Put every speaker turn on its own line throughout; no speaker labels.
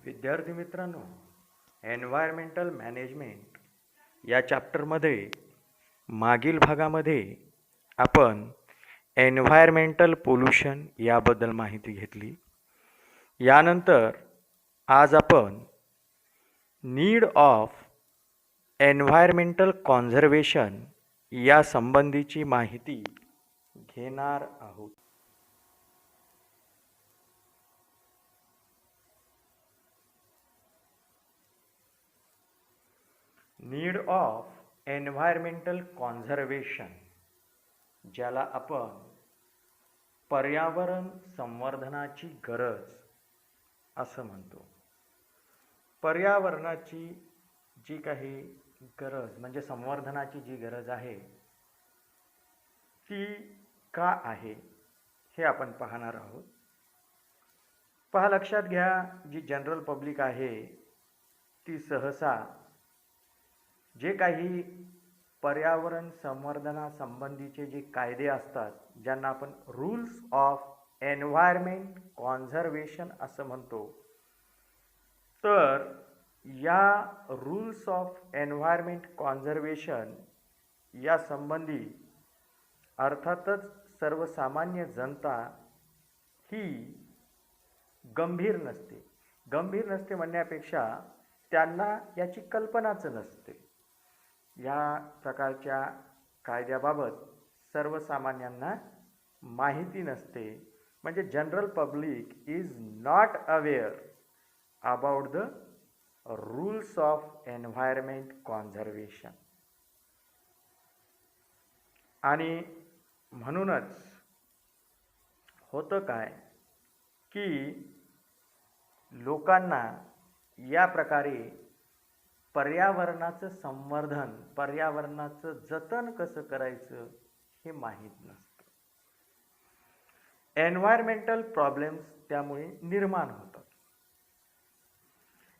विद्यार्थी मित्रांनो, environmental management या चॅप्टरमध्ये मागील भागामध्ये आपण एन्व्हायरमेंटल पोल्युशन याबद्दल माहिती घेतली. यानंतर आज आपण नीड ऑफ एन्व्हायरमेंटल कॉन्झर्वेशन या संबंधीची माहिती घेणार आहोत. नीड ऑफ एन्व्हायरमेंटल कॉन्झर्वेशन, ज्याला आपण पर्यावरण संवर्धनाची गरज असं म्हणतो. पर्यावरणाची जी काही गरज म्हणजे संवर्धनाची जी गरज आहे ती का आहे हे आपण पाहणार आहोत. पहा, लक्षात घ्या, जी जनरल पब्लिक आहे ती सहसा जे काही पर्यावरण संवर्धनासंबंधीचे जे कायदे असतात, ज्यांना आपण रूल्स ऑफ एन्व्हायरमेंट कॉन्झर्वेशन असं म्हणतो, तर या रूल्स ऑफ एन्व्हायरमेंट कॉन्झर्वेशन या संबंधी अर्थातच सर्वसामान्य जनता ही गंभीर नसते म्हणण्यापेक्षा त्यांना याची कल्पनाच नसते. या प्रकारच्या कायद्याबाबत सर्वसामान्यांना माहिती नसते. म्हणजे general public is not aware about the rules of environment conservation. आणि म्हणूनच होतं काय की लोकांना या प्रकारे पर्यावरणाचं संवर्धन, पर्यावरणाचं जतन कसं करायचं हे माहीत नसतं. एन्व्हायरमेंटल प्रॉब्लेम्स त्यामुळे निर्माण होतात.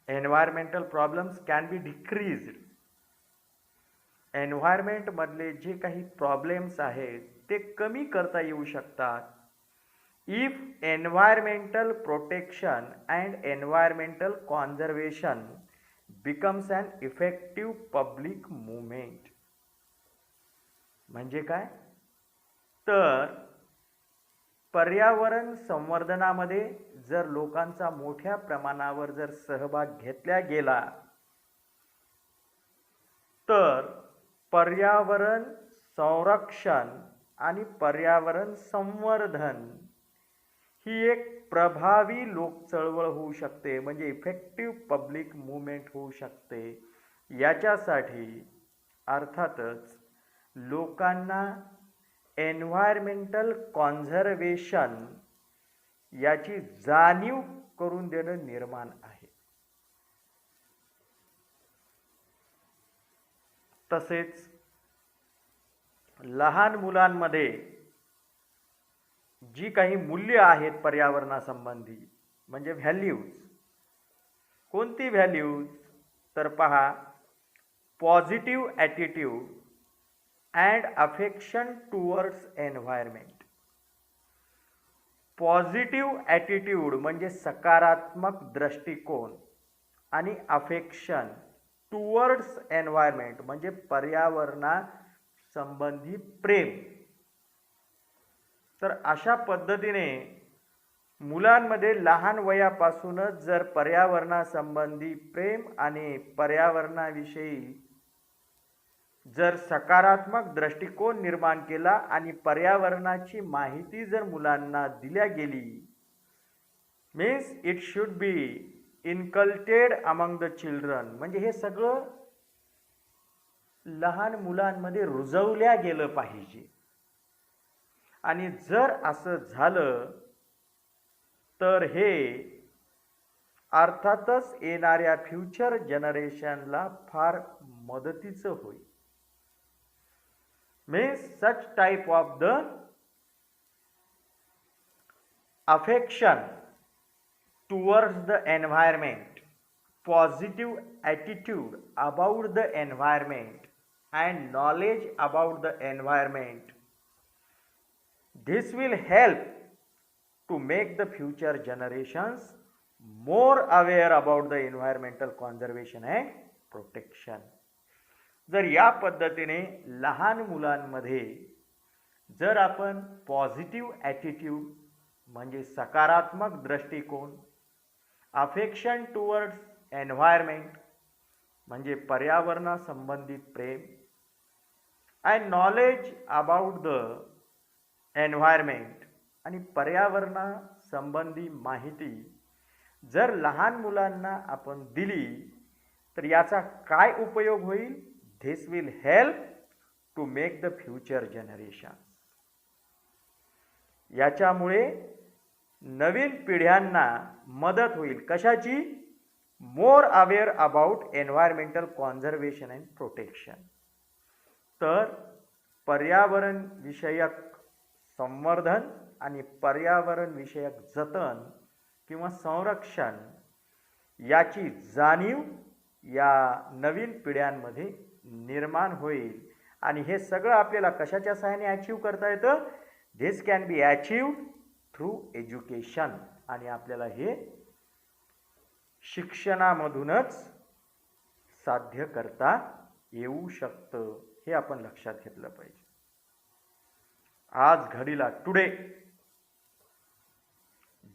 Environmental problems can be decreased. एन्व्हायरमेंटमधले जे काही प्रॉब्लेम्स आहेत ते कमी करता येऊ शकतात if environmental protection and environmental conservation becomes an effective public movement. म्हणजे काय, तर पर्यावरण संवर्धनामध्ये जर लोकांचा मोठ्या प्रमाणावर जर सहभाग घेतला गेला तर पर्यावरण संरक्षण आणि पर्यावरण संवर्धन ही एक प्रभावी लोक चळवळ होऊ शकते. म्हणजे इफेक्टिव्ह पब्लिक मूवमेंट होऊ शकते. याच्यासाठी अर्थातच लोकांना एन्व्हायरमेंटल कॉन्झर्वेशन याची जाणीव करून देणं निर्माण आहे. तसेच लहान मुलांमध्ये जी काही मूल्य आहेत पर्यावरणासंबंधी म्हणजे व्हॅल्यूज, कोणती व्हॅल्यूज, तर पहा, positive attitude and affection towards environment. Positive attitude म्हणजे सकारात्मक दृष्टिकोन आणि अफेक्शन टुवर्ड्स एन्व्हायरमेंट म्हणजे पर्यावरणा संबंधी प्रेम. तर अशा पद्धतीने मुलांमध्ये लहान वयापासूनच जर पर्यावरणासंबंधी प्रेम आणि पर्यावरणाविषयी जर सकारात्मक दृष्टिकोन निर्माण केला आणि पर्यावरणाची माहिती जर मुलांना दिल्या गेली, means it should be inculcated among the children, म्हणजे हे सगळं लहान मुलांमध्ये रुजवल्या गेलं पाहिजे. आणि जर असं झालं तर हे अर्थातच येणाऱ्या फ्युचर जनरेशनला फार मदतीचं होईल. Means such type of the affection towards the environment, positive attitude about the environment and knowledge about the environment. This will help to make the future generations more aware about the environmental conservation and protection. जर या पद्धतीने लहान मुलांमध्ये जर आपण positive attitude म्हणजे सकारात्मक दृष्टिकोन, अफेक्शन टुवर्ड्स एन्व्हायरमेंट म्हणजे पर्यावरणासंबंधित प्रेम, and knowledge about the environment आणि पर्यावरणासंबंधी माहिती जर लहान मुलांना आपण दिली तर याचा काय उपयोग होईल? This will help to make the future generation. याच्यामुळे नवीन पिढ्यांना मदत होईल. कशाची? More aware about environmental conservation and protection. तर पर्यावरण विषयक संवर्धन आणि पर्यावरण विषयक जतन किंवा संरक्षण याची जाणीव या नवीन पिढ्यांमध्ये निर्माण होईल. आणि हे सगळं आपल्याला कशाच्या सहाय्याने अचीव करता येतं? This can be achieved through education. आणि आपल्याला हे शिक्षणामधूनच साध्य करता येऊ शकतं. हे आपण लक्षात घेतलं पाहिजे. आज घडीला today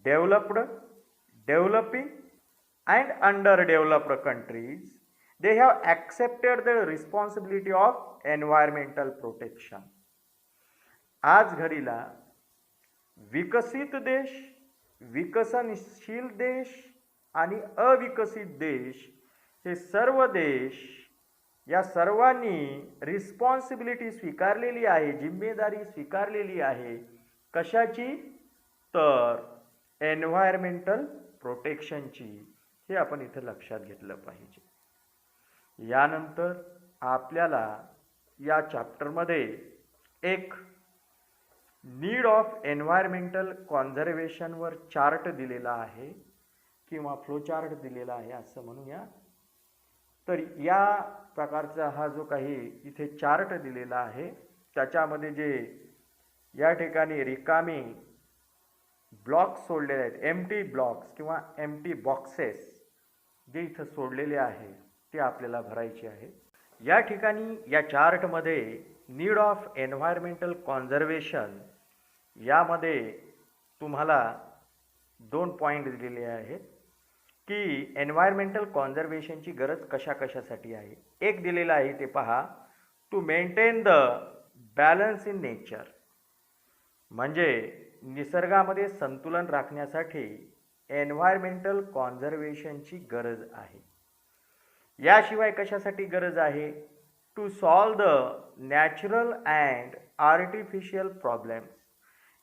developed, developing and under developed countries they have accepted the responsibility of environmental protection. आज घडीला विकसित देश, विकसनशील देश आणि अविकसित देश हे सर्व देश या सर्वांनी रिस्पॉन्सिबिलिटी स्वीकारलेली आहे, जिम्मेदारी स्वीकारलेली आहे. कशाची? तर एन्व्हायरमेंटल प्रोटेक्शनची. हे आपण इथं लक्षात घेतलं पाहिजे. यानंतर आपल्याला या चॅप्टरमध्ये एक नीड ऑफ एन्व्हायरमेंटल कॉन्झर्वेशनवर चार्ट दिलेला आहे किंवा फ्लो चार्ट दिलेला आहे असं म्हणूया. तर या प्रकारचा हा जो काही इथे चार्ट दिलेला आहे त्याच्यामध्ये जे या ठिकाणी रिकामी ब्लॉक्स सोडलेले आहेत, एम्प्टी ब्लॉक्स किंवा एम्प्टी बॉक्सेस जे इथं सोडलेले आहेत ते आपल्याला भरायचे आहे. या ठिकाणी या चार्टमध्ये नीड ऑफ एन्व्हायरमेंटल कॉन्झर्वेशन यामध्ये तुम्हाला 2 पॉईंट दिलेले आहेत की एन्व्हायरमेंटल कॉन्झर्वेशनची गरज कशाकशासाठी आहे. एक दिलेला आहे ते पहा, to maintain the balance in nature म्हणजे निसर्गामध्ये संतुलन राखण्यासाठी एन्व्हायरमेंटल कॉन्झर्वेशनची गरज आहे. याशिवाय कशासाठी गरज आहे? To solve the natural and artificial problems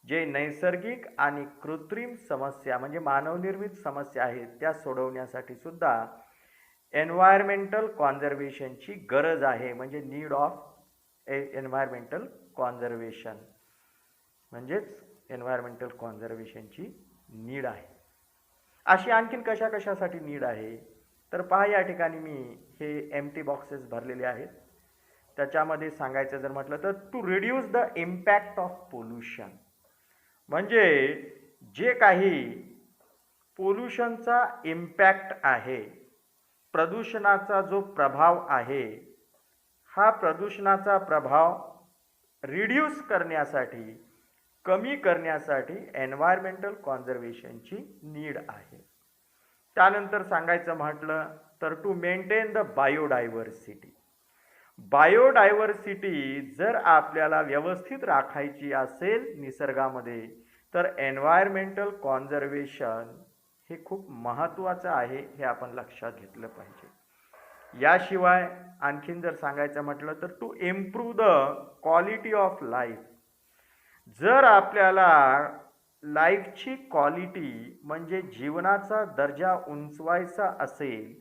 जे नैसर्गिक आणि कृत्रिम समस्या म्हणजे मानवनिर्मित समस्या आहेत त्या सोडवण्यासाठी सुद्धा एन्व्हायरमेंटल कॉन्झर्वेशनची गरज आहे. म्हणजे नीड ऑफ एन्व्हायरमेंटल कॉन्झर्वेशन म्हणजेच एन्व्हायरमेंटल कॉन्झर्वेशनची नीड आहे. अशी आणखीन कशाकशासाठी नीड आहे तर पहा, या ठिकाणी मी हे एम्प्टी बॉक्सेस भरलेले आहेत. त्याच्यामध्ये सांगायचं जर म्हटलं तर to reduce the impact of pollution म्हणजे जे काही पोल्युशनचा इम्पॅक्ट आहे, प्रदूषणाचा जो प्रभाव आहे, हा प्रदूषणाचा प्रभाव रिड्यूस करण्यासाठी, कमी करण्यासाठी एन्व्हायरमेंटल कॉन्झर्वेशनची नीड आहे. त्यानंतर सांगायचं म्हटलं तर to maintain the biodiversity. Biodiversity जर आपल्याला व्यवस्थित राखायची असेल निसर्गामध्ये तर एन्व्हायरमेंटल कॉन्झर्वेशन हे खूप महत्त्वाचं आहे. हे आपण लक्षात घेतलं पाहिजे. याशिवाय आणखीन जर सांगायचं म्हटलं तर to improve the quality of life. जर आपल्याला लाईफची क्वालिटी म्हणजे जीवनाचा दर्जा उंचवायचा असेल,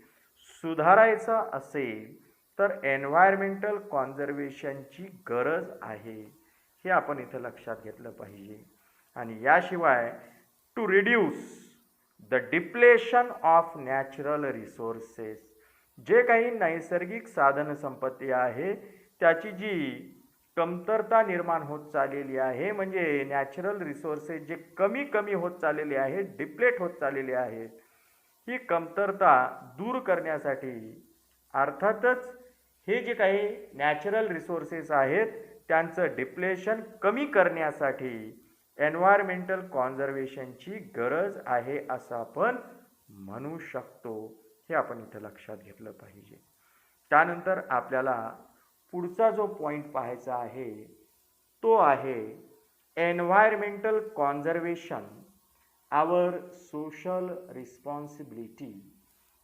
सुधारायचा असेल तर एन्व्हायरमेंटल कॉन्झर्वेशनची गरज आहे. हे आपण इथं लक्षात घेतलं पाहिजे. आणि याशिवाय to reduce the depletion of natural resources जे काही नैसर्गिक साधनसंपत्ती आहे त्याची जी कमतरता निर्माण होत चाललेली आहे म्हणजे नॅचरल रिसोर्सेस जे कमी कमी होत चाललेले आहेत, डिप्लेट होत चाललेले आहेत, ही कमतरता दूर करण्यासाठी अर्थातच हे जे काही नॅचरल रिसोर्सेस आहेत त्यांचं डिप्लेशन कमी करण्यासाठी एन्व्हायरमेंटल कॉन्झर्वेशनची गरज आहे असं आपण म्हणू शकतो. हे आपण इथं लक्षात घेतलं पाहिजे. त्यानंतर आपल्याला पुढचा जो पॉईंट पाहायचा आहे तो आहे एन्व्हायरमेंटल कॉन्झर्वेशन आवर सोशल रिस्पॉन्सिबिलिटी,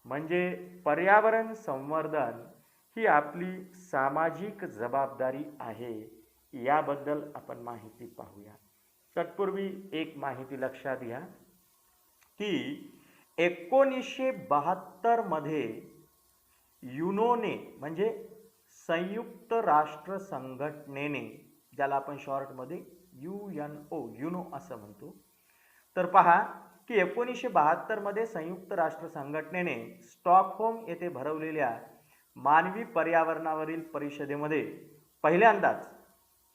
म्हणजे पर्यावरण संवर्धन ही आपली सामाजिक जबाबदारी आहे. याबद्दल आपण माहिती पाहूया. तत्पूर्वी एक माहिती लक्षात घ्या की 1972 मध्ये युनोने म्हणजे संयुक्त राष्ट्र संघटनेने, ज्याला आपण शॉर्टमध्ये युनो असं म्हणतो, तर पहा की 1972 मध्ये संयुक्त राष्ट्र संघटनेने स्टॉकहोम येथे भरवलेल्या मानवी पर्यावरणावरील परिषदेमध्ये पहिल्यांदाच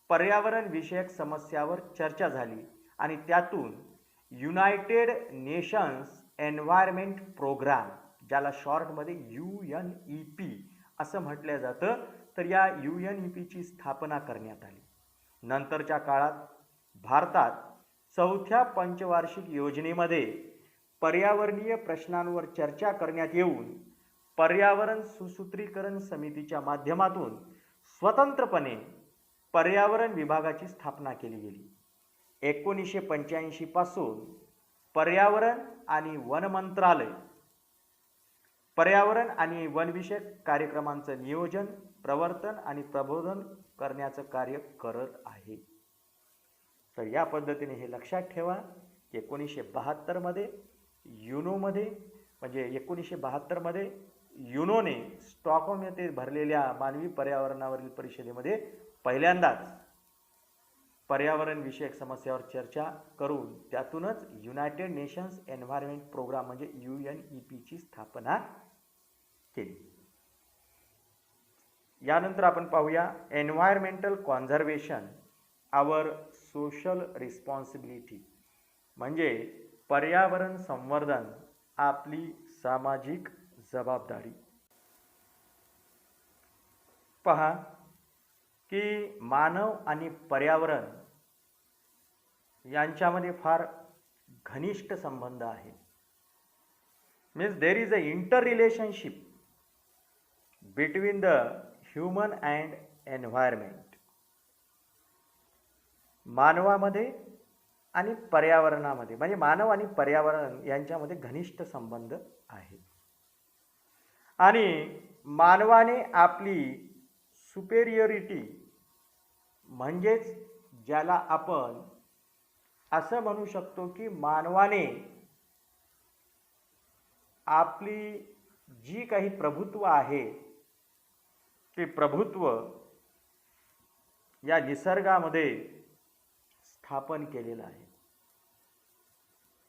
पर्यावरण विषयक समस्यावर चर्चा झाली आणि त्यातून युनायटेड नेशन्स एन्व्हायरमेंट प्रोग्राम, ज्याला शॉर्टमध्ये UNEP असं म्हटलं जातं, तर या UNEPची स्थापना करण्यात आली. नंतरच्या काळात भारतात चौथ्या पंचवार्षिक योजनेमध्ये पर्यावरणीय प्रश्नांवर चर्चा करण्यात येऊन पर्यावरण सुसूत्रीकरण समितीच्या माध्यमातून स्वतंत्रपणे पर्यावरण विभागाची स्थापना केली गेली. 1985 पासून पर्यावरण आणि वन मंत्रालय पर्यावरण आणि वनविषयक कार्यक्रमांचं नियोजन, प्रवर्तन आणि प्रबोधन करण्याचं कार्य करत आहे. तर या पद्धतीने हे लक्षात ठेवा. 1972 मध्ये युनोमध्ये म्हणजे 1972 मध्ये युनोने स्टॉकहोम येथे भरलेल्या मानवी पर्यावरणावरील परिषदेमध्ये पहिल्यांदाच पर्यावरण विषयक समस्यावर चर्चा करून त्यातूनच युनायटेड नेशन्स एन्व्हायरमेंट प्रोग्राम म्हणजे UNEPची स्थापना केली. यानंतर आपण पाहूया एन्व्हायरमेंटल कॉन्झर्वेशन आवर सोशल रिस्पॉन्सिबिलिटी, म्हणजे पर्यावरण संवर्धन आपली सामाजिक जबाबदारी. पहा की मानव आणि पर्यावरण यांच्यामध्ये फार घनिष्ठ संबंध आहे. Means there is a inter relationship between the human and environment. मानवामध्ये आणि पर्यावरणामध्ये, म्हणजे मानव आणि पर्यावरण यांच्यामध्ये घनिष्ठ संबंध आहे. आणि मानवाने आपली सुपेरियरिटी, म्हणजेच ज्याला आपण असं म्हणू शकतो की मानवाने आपली जी काही प्रभुत्व आहे ते प्रभुत्व या निसर्गामध्ये स्थापन केलेलं आहे.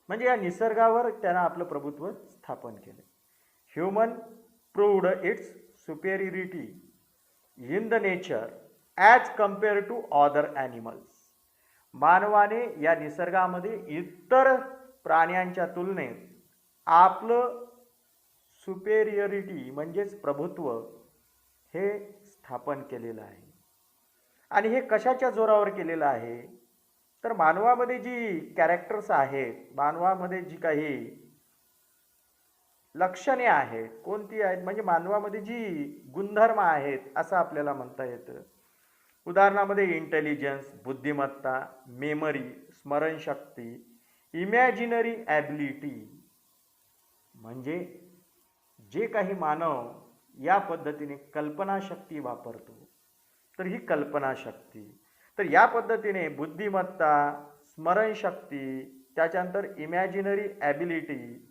म्हणजे या निसर्गावर त्यानं आपलं प्रभुत्व स्थापन केलं. Human proved its superiority in the nature as compare to other animals. मानवाने या निसर्गामध्ये इतर प्राण्यांच्या तुलनेत आपलं सुपेरियरिटी म्हणजेच प्रभुत्व हे स्थापन केलेलं आहे. आणि हे कशाच्या जोरावर केलेलं आहे, तर मानवामध्ये जी कॅरेक्टर्स आहेत, मानवामध्ये जी काही लक्षणे आहेत, कोणती आहेत, म्हणजे मानवामध्ये जी गुणधर्म आहेत असं आपल्याला म्हणता येतं. उदाहरणामध्ये इंटेलिजन्स, बुद्धिमत्ता, मेमरी, स्मरणशक्ती, इमॅजिनरी ॲबिलिटी, म्हणजे जे काही मानव या पद्धतीने कल्पनाशक्ती वापरतो, तर ही कल्पनाशक्ती, तर या पद्धतीने बुद्धिमत्ता, स्मरणशक्ती, त्याच्यानंतर इमॅजिनरी ॲबिलिटी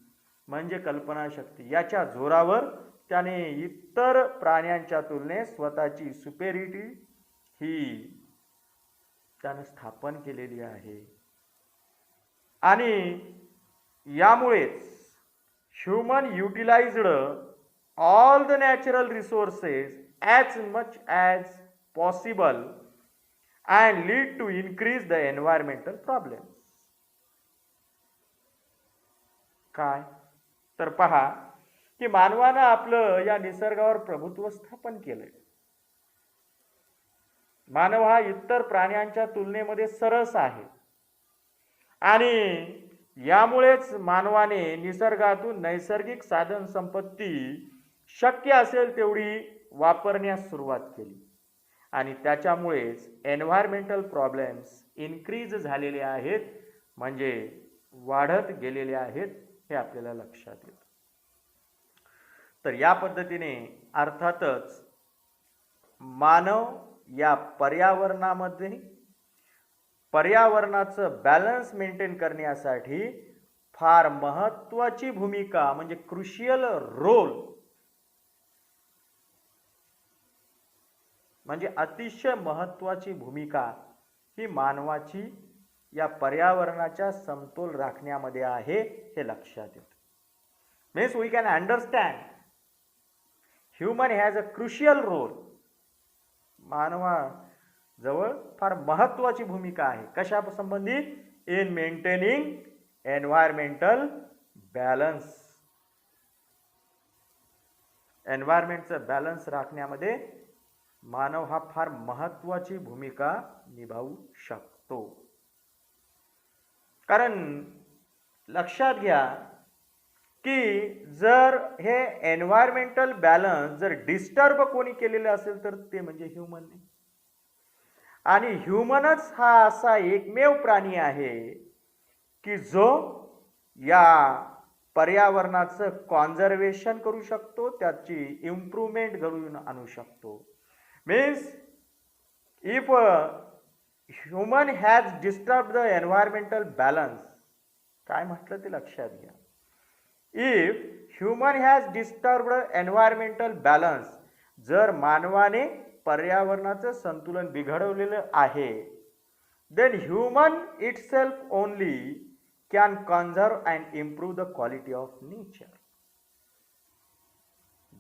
म्हणजे कल्पनाशक्ती, याच्या जोरावर त्याने इतर प्राण्यांच्या तुलनेत स्वतःची सुपेरिटी ही त्यानं स्थापन केलेली आहे. आणि यामुळेच human utilized all the natural resources as much as possible and lead to increase the environmental problems. काय तर पहा की मानवानं आपलं या निसर्गावर प्रभुत्व स्थापन केलंय. मानव हा इतर प्राण्यांच्या तुलनेमध्ये सरस आहे आणि यामुळेच मानवाने निसर्गातून नैसर्गिक साधन संपत्ती शक्य असेल तेवढी वापरण्यास सुरुवात केली आणि त्याच्यामुळेच एन्व्हायरमेंटल प्रॉब्लेम्स इन्क्रीज झालेले आहेत, म्हणजे वाढत गेलेले आहेत, हे आपल्याला लक्षात येतं. तर या पद्धतीने अर्थातच मानव या पर्यावरणामध्ये पर्यावरणाचं बॅलन्स मेंटेन करण्यासाठी फार महत्त्वाची भूमिका म्हणजे क्रुशियल रोल म्हणजे अतिशय महत्त्वाची भूमिका ही मानवाची या पर्यावरणाचा समतोल राखण्यामध्ये आहे, हे लक्षात येतं. Means we can understand human has a crucial role. मानवाजवळ फार महत्त्वाची भूमिका आहे. कशा संबंधी? In maintaining environmental balance. एन्व्हायरमेंटचं बॅलन्स राखण्यामध्ये मानव हा फार महत्त्वाची भूमिका निभावू शकतो. कारण लक्षात घ्या की जर हे एन्व्हायरमेंटल बॅलन्स जर डिस्टर्ब कोणी केलेलं असेल तर ते म्हणजे ह्युमन. आणि ह्युमनच हा असा एकमेव प्राणी आहे की जो या पर्यावरणाचं कॉन्झर्वेशन करू शकतो, त्याची इम्प्रूव्हमेंट घडवून आणू शकतो. Means if human has disturb the environmental balance, काय म्हटलं ते लक्षात घ्या. If human has disturbed environmental balance, जर मानवाने पर्यावरणाचं संतुलन बिघडवलेलं आहे, then human itself only can conserve and improve the quality of nature.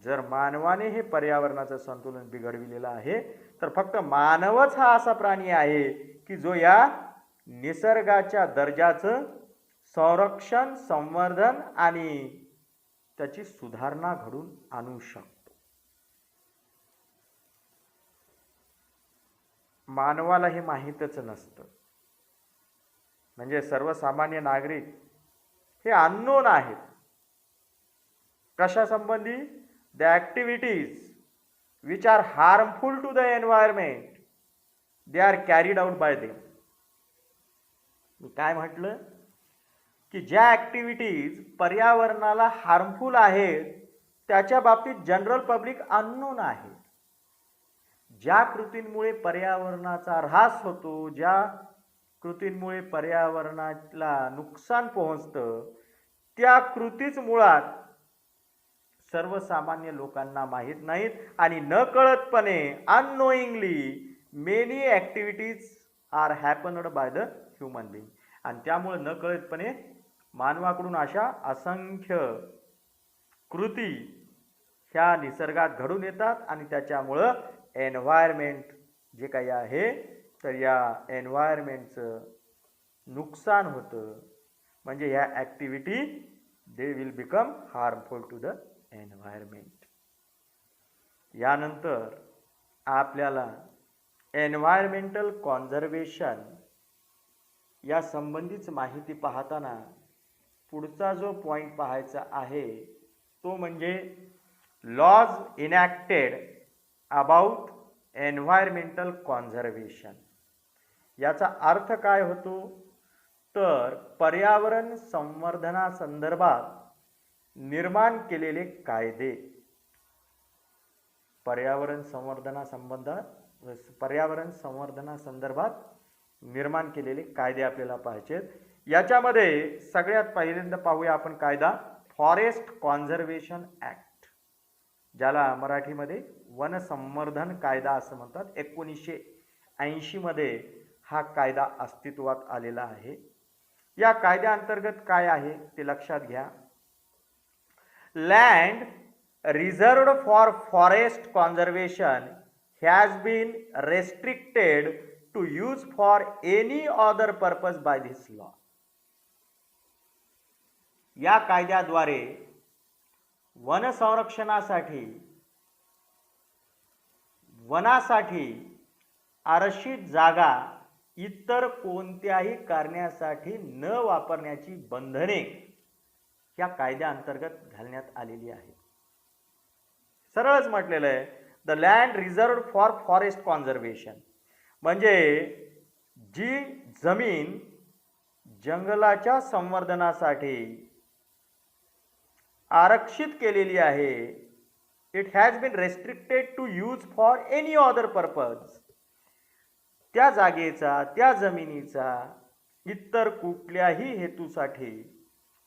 जर मानवाने हे पर्यावरणाचं संतुलन बिघडविलेलं आहे तर फक्त मानवच हा असा प्राणी आहे की जो या निसर्गाच्या दर्जाचं संरक्षण, संवर्धन आणि त्याची सुधारणा घडून आणू शकतो. मानवाला हे माहीतच नसतं. म्हणजे सर्वसामान्य नागरिक हे अननोन आहेत. कशा संबंधी? The activities which are harmful to the environment they are carried out by them. मी काय म्हटलं की ज्या ॲक्टिव्हिटीज पर्यावरणाला हार्मफुल आहेत त्याच्या बाबतीत जनरल पब्लिक अननोन आहे. ज्या कृतींमुळे पर्यावरणाचा ऱ्हास होतो, ज्या कृतींमुळे पर्यावरणाला नुकसान पोहोचतं, त्या कृतीच मुळात सर्वसामान्य लोकांना माहीत नाहीत आणि नकळतपणे unknowingly many activities are happened by the human being. आणि त्यामुळे नकळतपणे मानवाकडून अशा असंख्य कृती ह्या निसर्गात घडून येतात आणि त्याच्यामुळं एन्व्हायरमेंट जे काही आहे तर या एन्व्हायरमेंटचं नुकसान होतं. म्हणजे ह्या activity they will become harmful to the environment. यानंतर आपल्याला एन्व्हायरमेंटल कॉन्झर्वेशन या संबंधीच माहिती पाहताना पुढचा जो पॉईंट पाहायचा आहे तो म्हणजे laws enacted about environmental conservation. याचा अर्थ काय होतो? तर पर्यावरण संवर्धनासंदर्भात निर्माण केलेले कायदे. पर्यावरण संवर्धनासंदर्भात निर्माण केलेले कायदे आपल्याला पाहिजेत. याच्यामध्ये सगळ्यात पहिल्यांदा पाहूया आपण कायदा फॉरेस्ट कॉन्झर्वेशन ॲक्ट, ज्याला मराठीमध्ये वन संवर्धन कायदा असं म्हणतात. 1980 मध्ये हा कायदा अस्तित्वात आलेला आहे. या कायद्याअंतर्गत काय आहे ते लक्षात घ्या. Land reserved for forest conservation has been restricted to use for any other purpose by this law. या कायद्याद्वारे वन संरक्षणासाठी वनासाठी आरक्षित जागा इतर कोणत्याही कारणासाठी न वापरण्याची बंधने या कायद्याअंतर्गत घालण्यात आलेली आहे. सरळच म्हटलेलं आहे the land reserved for forest conservation, म्हणजे जी जमीन जंगलाच्या संवर्धनासाठी आरक्षित केलेली आहे, it has been restricted to use for any other purpose, त्या जागेचा त्या जमिनीचा इतर कुठल्याही हेतूसाठी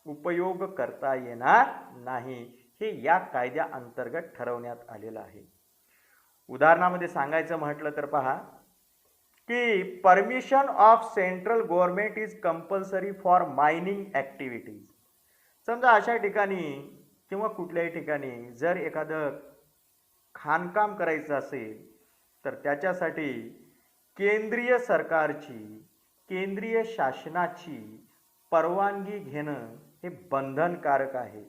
उपयोग करता येणार नाही, हे या कायद्याअंतर्गत ठरवण्यात आलेलं आहे. उदाहरणामध्ये सांगायचं म्हटलं तर पहा की permission of central government is compulsory for mining activities. समजा अशा ठिकाणी किंवा कुठल्याही ठिकाणी जर एखादं खाणकाम करायचं असेल तर त्याच्यासाठी केंद्रीय सरकारची केंद्रीय शासनाची परवानगी घेणं हे बंधनकारक आहे,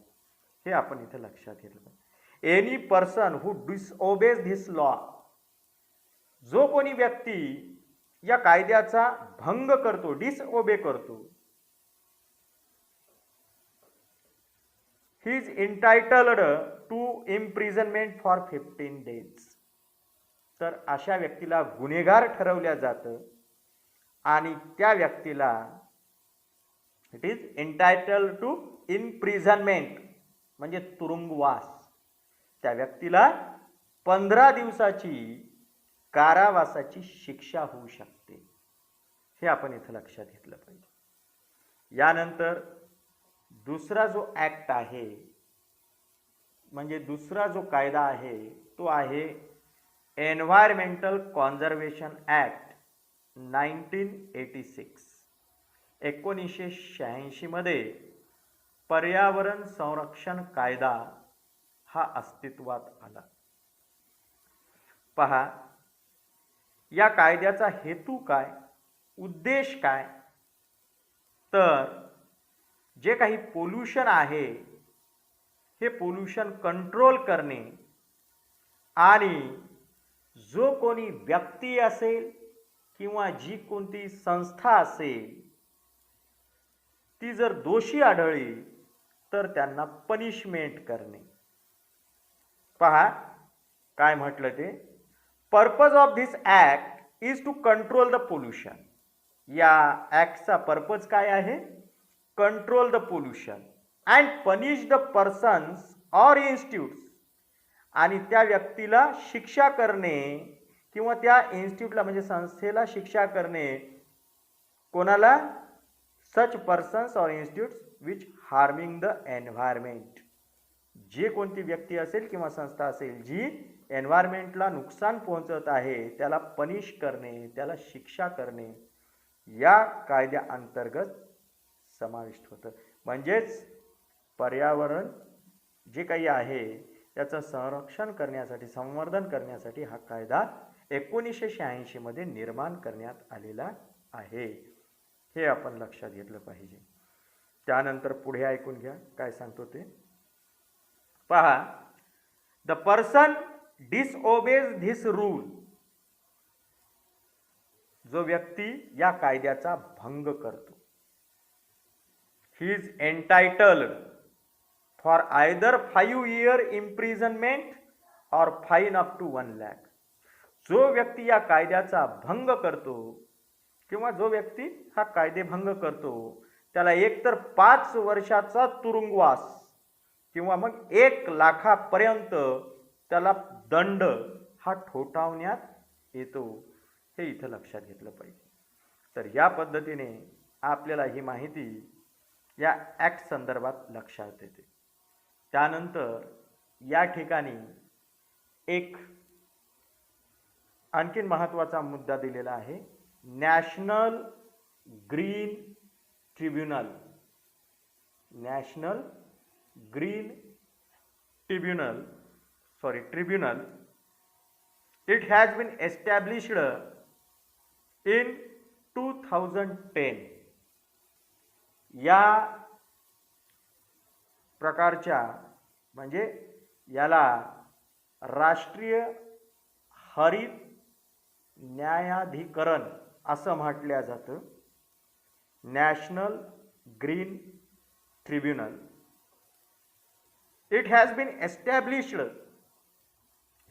हे आपण इथे लक्षात घेतलं. Any person who disobeys this law, जो कोणी व्यक्ती या कायद्याचा भंग करतो, डिसओबे करतो, he is entitled to imprisonment for 15 days. तर अशा व्यक्तीला गुन्हेगार ठरवल्या जातं आणि त्या व्यक्तीला it is entitled to imprisonment म्हणजे तुरुंगवास. त्या व्यक्तीला 15 दिवसाची कारावासाची शिक्षा होऊ शकते, हे आपण इथं लक्षात घेतलं पाहिजे. यानंतर दुसरा जो ॲक्ट आहे म्हणजे दुसरा जो कायदा आहे तो आहे एन्व्हायरमेंटल कॉन्झर्वेशन ॲक्ट 1986. 1986 मध्ये पर्यावरण संरक्षण कायदा हा अस्तित्वात आला. पहा या कायद्याचा हेतू काय, उद्देश काय, तर जे काही पोल्युशन आहे हे पोल्युशन कंट्रोल करणे आणि जो कोणी व्यक्ती असेल किंवा जी कोणती संस्था असेल ती जर दोषी आढळली तर त्यांना पनिशमेंट करणे. पहा काय म्हटलं ते, purpose of this act is to control the pollution. या ॲक्टचा पर्पज काय आहे, control the pollution and punish the persons or institutes, आणि त्या व्यक्तीला शिक्षा करणे किंवा त्या इन्स्टिट्यूटला म्हणजे संस्थेला शिक्षा करणे, कोणाला, such persons or institutes which harming the environment. जे कोणती व्यक्ती असेल किंवा संस्था असेल जी एन्व्हायरमेंटला नुकसान पोहोचवत आहे त्याला पनिश करणे, त्याला शिक्षा करणे या कायद्याअंतर्गत समाविष्ट होतं. म्हणजेच पर्यावरण जे काही आहे त्याचं संरक्षण करण्यासाठी, संवर्धन करण्यासाठी हा कायदा 1986 मध्ये निर्माण करण्यात आलेला आहे, हे आपण लक्षात घेतलं पाहिजे. त्यानंतर पुढे ऐकून घ्या काय सांगतो ते. पहा, the person disobeys this rule, जो व्यक्ती या कायद्याचा भंग करतो, he is entitled for either 5 year imprisonment और फाइन अप टू 1 lakh. जो व्यक्ती या कायद्याचा भंग करतो किंवा जो व्यक्ती हा कायदेभंग करतो त्याला एकतर 5 वर्षाचा तुरुंगवास किंवा मग 1 लाखापर्यंत त्याला दंड हा ठोठावण्यात येतो, हे इथं लक्षात घेतलं पाहिजे. तर या पद्धतीने आपल्याला ही माहिती या ॲक्ट संदर्भात लक्षात येते. त्यानंतर या ठिकाणी एक आणखीन महत्त्वाचा मुद्दा दिलेला आहे, national green tribunal. National green tribunal it has been established in 2010. या प्रकारच्या म्हणजे याला राष्ट्रीय हरित न्यायाधिकरण असं म्हटलं जातं, national green tribunal. It has been established.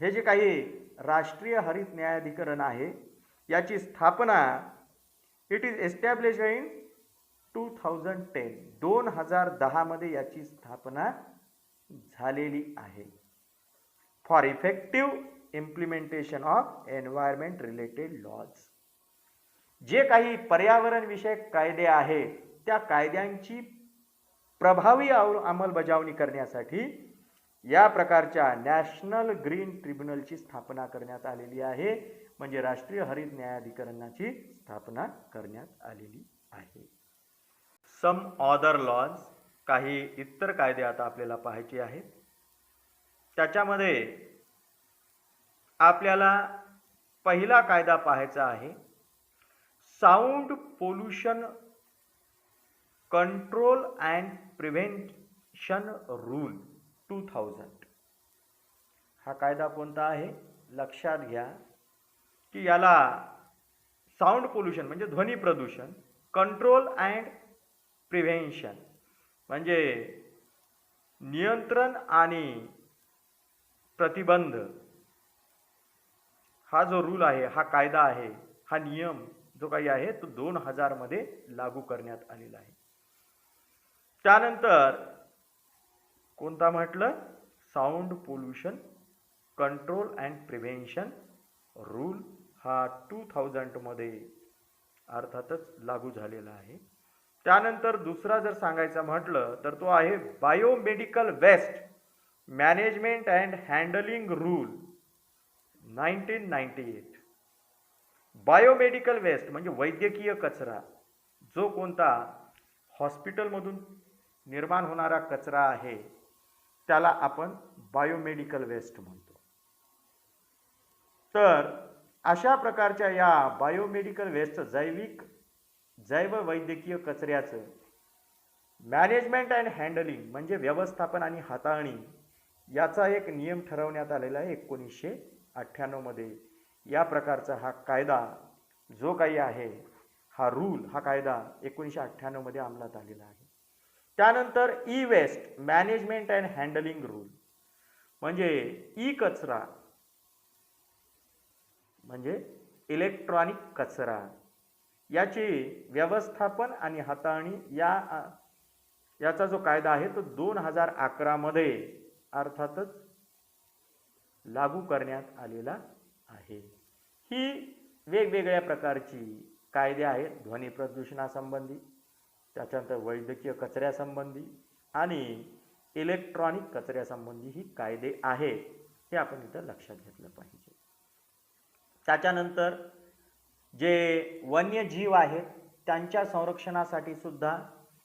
हे जे काही राष्ट्रीय हरित न्यायाधिकरण आहे याची स्थापना इट इज एस्टॅब्लिश्ड इन 2010. 2010 मध्ये याची स्थापना झालेली आहे. For effective implementation of environment related laws. जे काही पर्यावरण विषयक कायदे आहेत त्या कायद्यांची प्रभावी अंमलबजावणी करण्यासाठी या प्रकारच्या नॅशनल ग्रीन ट्रिब्युनलची स्थापना करण्यात आलेली आहे. म्हणजे राष्ट्रीय हरित न्यायाधिकरणाची स्थापना करण्यात आलेली आहे. सम अदर लॉज, काही इतर कायदे आता आपल्याला पाहायचे आहेत. त्याच्यामध्ये आपल्याला पहिला कायदा पाहायचा आहे, sound pollution control and prevention rule 2000. हा कायदा कोणता आहे लक्षात घ्या की याला साऊंड पोल्युशन म्हणजे ध्वनी प्रदूषण, कंट्रोल अँड प्रिव्हेंशन म्हणजे नियंत्रण आणि प्रतिबंध, हा जो रूल आहे, हा कायदा आहे, हा नियम जो काही आहे तो 2000 मध्ये लागू करण्यात आलेला आहे. त्यानंतर कोणता म्हटलं, sound pollution control and prevention rule हा 2000 मध्ये अर्थातच लागू झालेला आहे. त्यानंतर दुसरा जर सांगायचा म्हटलं तर तो आहे biomedical waste management and handling rule 1998. Biomedical waste म्हणजे वैद्यकीय कचरा, जो कोणता हॉस्पिटलमधून निर्माण होणारा कचरा आहे त्याला आपण बायोमेडिकल वेस्ट म्हणतो. तर अशा प्रकारच्या या बायोमेडिकल वेस्ट जैव वैद्यकीय कचऱ्याचं मॅनेजमेंट अँड हँडलिंग म्हणजे व्यवस्थापन आणि हाताळणी याचा एक नियम ठरवण्यात आलेला आहे 1998 मध्ये. या प्रकारचा हा कायदा जो काही आहे, हा रूल, हा कायदा 1998 मध्ये अंमलात आलेला आहे. त्यानंतर e waste management and handling rule म्हणजे ई कचरा म्हणजे इलेक्ट्रॉनिक कचरा याची व्यवस्थापन आणि हाताळणी याचा जो कायदा आहे तो 2011 मध्ये अर्थातच लागू करण्यात आलेला आहे. ही वेगवेगळ्या प्रकारची कायदे आहेत, ध्वनी प्रदूषणासंबंधी, त्याच्यानंतर वैद्यकीय कचऱ्यासंबंधी आणि इलेक्ट्रॉनिक कचऱ्यासंबंधी ही कायदे आहेत. हे आपण इथं लक्षात घेतलं पाहिजे. त्याच्यानंतर जे वन्यजीव आहेत त्यांच्या संरक्षणासाठी सुद्धा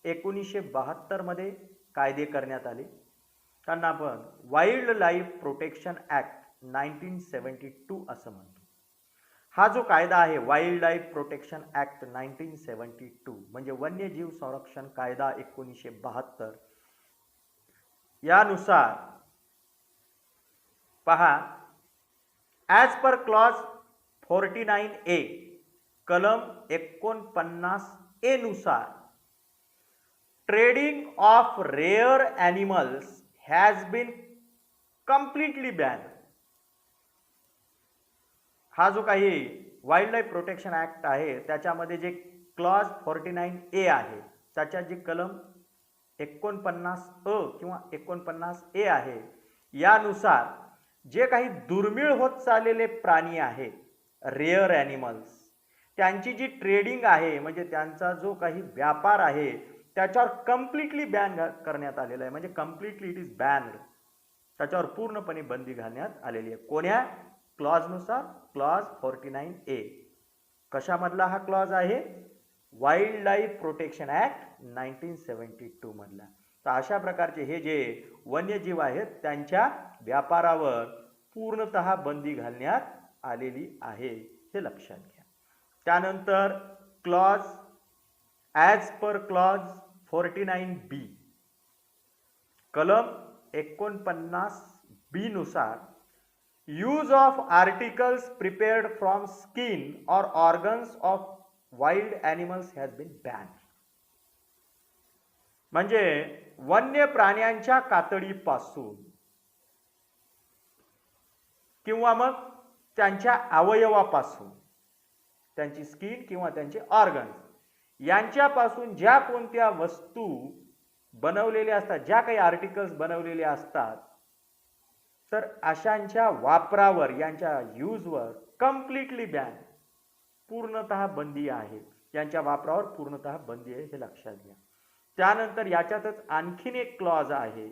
1972 मध्ये कायदे करण्यात आले. त्यांना आपण वाईल्ड लाईफ प्रोटेक्शन ॲक्ट 1972 असं म्हणतो. हा जो कायदा आहे वाईल्ड लाईफ प्रोटेक्शन ॲक्ट 1972 म्हणजे वन्यजीव संरक्षण कायदा 1972 यानुसार पहा, ॲज पर क्लॉज 49A कलम 49A नुसार trading of rare animals has been completely ban. हा जो काही वाईल्ड लाईफ प्रोटेक्शन ॲक्ट आहे त्याच्यामध्ये जे क्लॉज 49A आहे त्याच्यात जे कलम 49A किंवा 49A आहे यानुसार जे काही दुर्मिळ होत चाललेले प्राणी आहेत, रेअर ॲनिमल्स, त्यांची जी ट्रेडिंग आहे म्हणजे त्यांचा जो काही व्यापार आहे त्याच्यावर कम्प्लिटली बॅन करण्यात आलेला आहे. म्हणजे कम्प्लिटली इट इज बॅन्ड, त्याच्यावर पूर्णपणे बंदी घालण्यात आलेली आहे. कोण्या क्लॉजनुसार? Clause 49A. कशामधला हा क्लॉज आहे? वाईल्ड लाईफ प्रोटेक्शन ॲक्ट 1972 मधला. तर अशा प्रकारचे हे जे वन्यजीव आहेत त्यांच्या व्यापारावर पूर्णतः बंदी घालण्यात आलेली आहे, हे लक्षात घ्या. त्यानंतर clause as per clause 49B कलम 49B नुसार use of articles prepared from skin और organs of wild animals has been ban. म्हणजे वन्य प्राण्यांच्या कातडीपासून किंवा मग त्यांच्या अवयवापासून, त्यांची स्किन किंवा त्यांचे ऑर्गन्स यांच्यापासून ज्या कोणत्या वस्तू बनवलेल्या असतात, ज्या काही आर्टिकल्स बनवलेले असतात, तर अशांच्या वापरावर, यांच्या यूजवर कम्प्लिटली बॅन, पूर्णतः बंदी आहे. यांच्या वापरावर पूर्णतः बंदी आहे, हे लक्षात घ्या. त्यानंतर याच्यातच आणखीन एक क्लॉज आहे,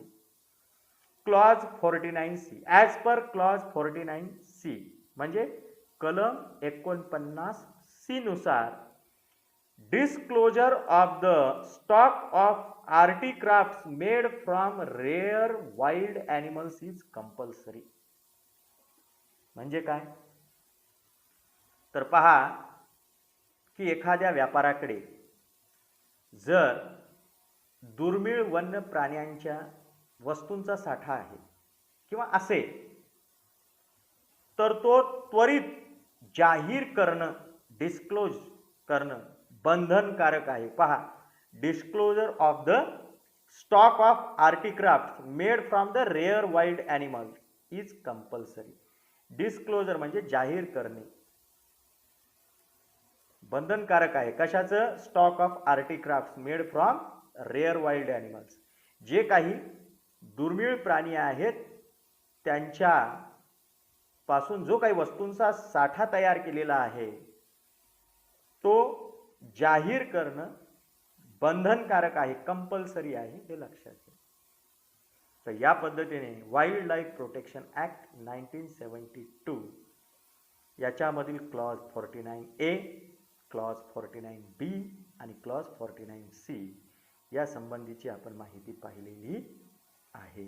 clause 49C. As per clause 49C म्हणजे कलम 49C नुसार disclosure of the stock of artcrafts made from rare wild animals is compulsory. म्हणजे काय? तर पहा की एखाद्या व्यापाराकडे जर दुर्मिळ वन्य प्राण्यांच्या वस्तूंचा साठा आहे किंवा असेल, तर तो त्वरित जाहीर करणं, डिस्क्लोज करणं बंधनकारक आहे. पहा, disclosure of the stock of artcraft made from the rare wild animal is compulsory. Disclosure म्हणजे जाहीर करणे, बंधनकारक आहे. कशाचं? Stock of artcraft made from rare wild animals. जे काही दुर्मिळ प्राणी आहेत त्यांच्या पासून जो काही वस्तूंचा साठा तयार केलेला आहे तो जाहीर करणं बंधनकारक आहे, कंपल्सरी आहे, हे लक्षात घ्या. तर या पद्धतीने वाईल्ड लाईफ प्रोटेक्शन ॲक्ट 1972 याच्यामधील क्लॉज 49A, क्लॉज 49B आणि क्लॉज 49C या संबंधीची आपण माहिती पाहिलेली आहे.